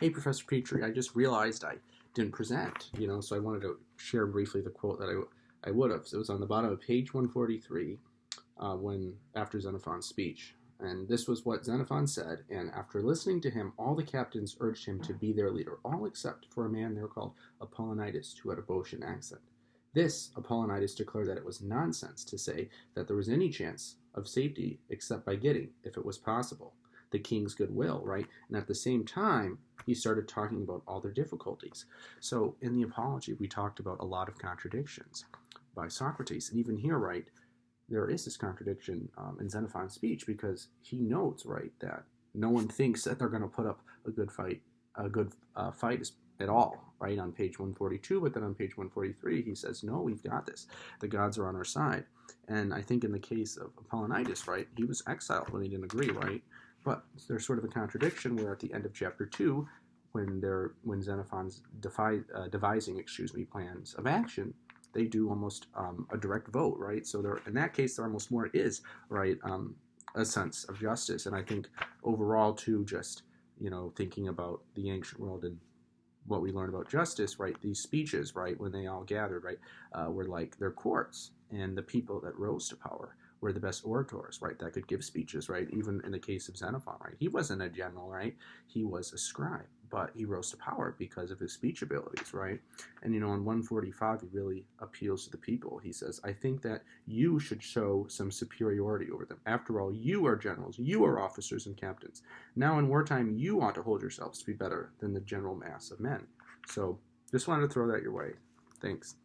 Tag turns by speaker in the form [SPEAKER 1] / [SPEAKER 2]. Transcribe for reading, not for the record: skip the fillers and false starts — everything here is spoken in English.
[SPEAKER 1] Hey, Professor Petrie, I just realized I didn't present, so I wanted to share briefly the quote that I would have. So it was on the bottom of page 143 when after Xenophon's speech. And this was what Xenophon said. And after listening to him, all the captains urged him to be their leader, all except for a man there called Apollonitus, who had a Boeotian accent. This Apollonitus declared that it was nonsense to say that there was any chance of safety except by getting, if it was possible, the king's goodwill, right? And at the same time, he started talking about all their difficulties. So in the Apology, we talked about a lot of contradictions by Socrates. And even here, right, there is this contradiction in Xenophon's speech because he notes, right, that no one thinks that they're going to put up a good fight at all, right, on page 142, but then on page 143, he says, no, we've got this. The gods are on our side. And I think in the case of Apollonitus, right, he was exiled when he didn't agree, right? But there's sort of a contradiction where at the end of chapter 2, when Xenophon's devising plans of action, they do almost a direct vote, right? So there, in that case, there almost more is, right, a sense of justice. And I think overall, too, just, thinking about the ancient world and what we learn about justice, right, these speeches, right, when they all gathered, right, were like their courts, and the people that rose to power were the best orators, right, that could give speeches, right, even in the case of Xenophon, right, he wasn't a general, right, he was a scribe, but he rose to power because of his speech abilities, right, and, in 145, he really appeals to the people. He says, I think that you should show some superiority over them. After all, you are generals, you are officers and captains. Now in wartime, you ought to hold yourselves to be better than the general mass of men. So just wanted to throw that your way. Thanks.